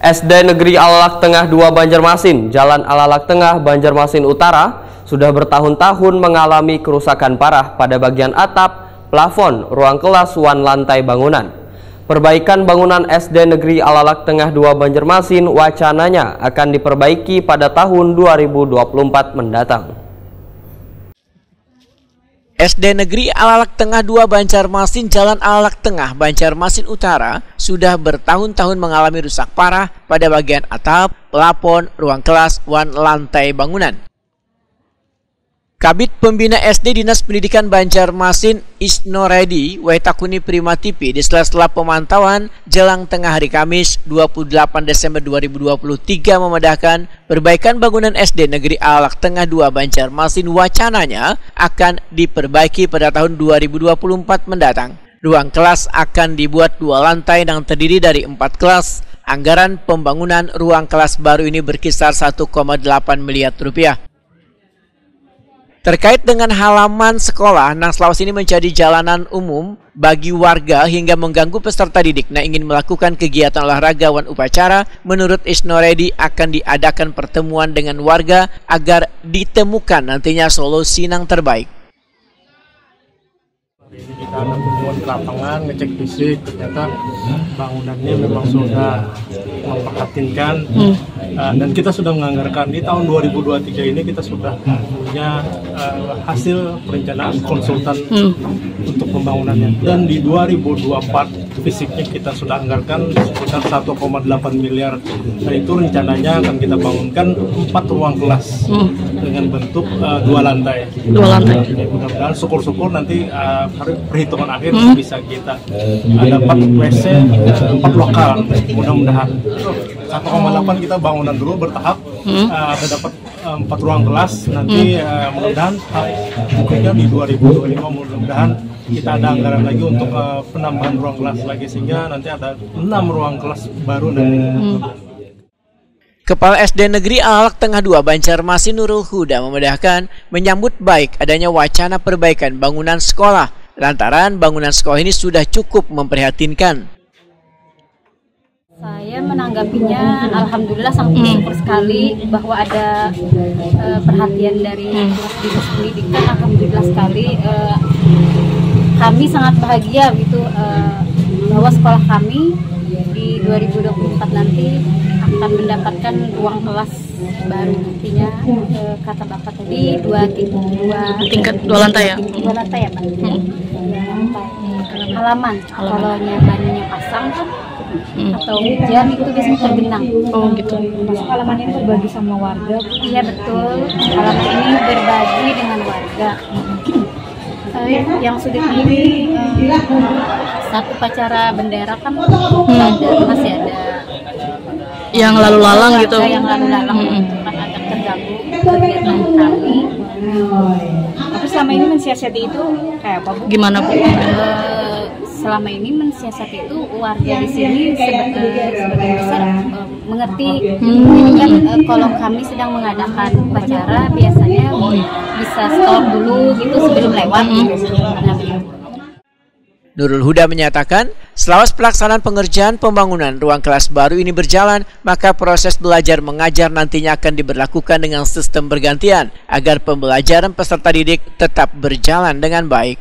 SD Negeri Alalak Tengah 2 Banjarmasin, Jalan Alalak Tengah, Banjarmasin Utara, sudah bertahun-tahun mengalami kerusakan parah pada bagian atap, plafon, ruang kelas, wan lantai bangunan. Perbaikan bangunan SD Negeri Alalak Tengah 2 Banjarmasin wacananya akan diperbaiki pada tahun 2024 mendatang. SD Negeri Alalak Tengah 2 Banjarmasin, Jalan Alalak Tengah, Banjarmasin Utara sudah bertahun-tahun mengalami rusak parah pada bagian atap, plafon, ruang kelas, wan lantai bangunan. Kabid Pembina SD Dinas Pendidikan Banjarmasin Isnoredi Waitakuni Primatipi di sela-sela pemantauan jelang tengah hari Kamis 28 Desember 2023 memedahkan perbaikan bangunan SD Negeri Alalak Tengah 2 Banjarmasin wacananya akan diperbaiki pada tahun 2024 mendatang. Ruang kelas akan dibuat 2 lantai yang terdiri dari 4 kelas. Anggaran pembangunan ruang kelas baru ini berkisar 1,8 miliar rupiah. Terkait dengan halaman sekolah, Naslawas ini menjadi jalanan umum bagi warga hingga mengganggu peserta didik yang ingin melakukan kegiatan olahraga wan upacara. Menurut Isnoredi akan diadakan pertemuan dengan warga agar ditemukan nantinya solusi yang terbaik. Ini kita ada pertemuan di lapangan, ngecek fisik, ternyata bangunannya memang sudah memprihatinkan. Dan kita sudah menganggarkan di tahun 2023 ini kita sudah punya hasil perencanaan konsultan untuk pembangunannya. Dan di 2024 fisiknya kita sudah anggarkan sekitar 1,8 miliar. Nah itu rencananya akan kita bangunkan 4 ruang kelas dengan bentuk 2 lantai. 2 lantai. Mudah-mudahan syukur-syukur nanti perhitungan akhir bisa kita dapat WC 4 lokal, mudah-mudahan. 1,8 kita bangunan dulu bertahap, ada dapat 4 ruang kelas, nanti mudah-mudahan mungkinnya di 2025 mudah-mudahan kita ada anggaran lagi untuk penambahan ruang kelas lagi sehingga nanti ada 6 ruang kelas baru nanti. Kepala SD Negeri Alalak Tengah 2 Banjarmasin Nurul Huda memedahkan menyambut baik adanya wacana perbaikan bangunan sekolah lantaran bangunan sekolah ini sudah cukup memprihatinkan. Saya menanggapinya alhamdulillah sangat bersyukur sekali bahwa ada perhatian dari Dinas Pendidikan. Alhamdulillah sekali kami sangat bahagia gitu bahwa sekolah kami di 2024 nanti akan mendapatkan ruang kelas baru, nantinya kata Bapak tadi 2 lantai ya? 2 lantai ya Pak? 2 lantai halaman, kalau bannya pasang kan atau hujan itu biasanya tergenang. Oh gitu. Masuk halaman ini berbagi sama warga? Iya betul, halaman ini berbagi dengan warga. Yang sudah ini saat upacara bendera kan masih ada yang lalu lalang gitu. Yang lalu lalang itu kan agak terganggu kegiatan kami. Tapi selama ini mensiasati itu kayak apa Bu? Gimana Bu? Selama ini mensiasati itu warga di sini sebagian besar mengerti. Kan kalau kami sedang mengadakan upacara biasanya bisa stop dulu gitu sebelum lewat. Nurul Huda menyatakan, selawas pelaksanaan pengerjaan pembangunan ruang kelas baru ini berjalan, maka proses belajar mengajar nantinya akan diberlakukan dengan sistem bergantian agar pembelajaran peserta didik tetap berjalan dengan baik.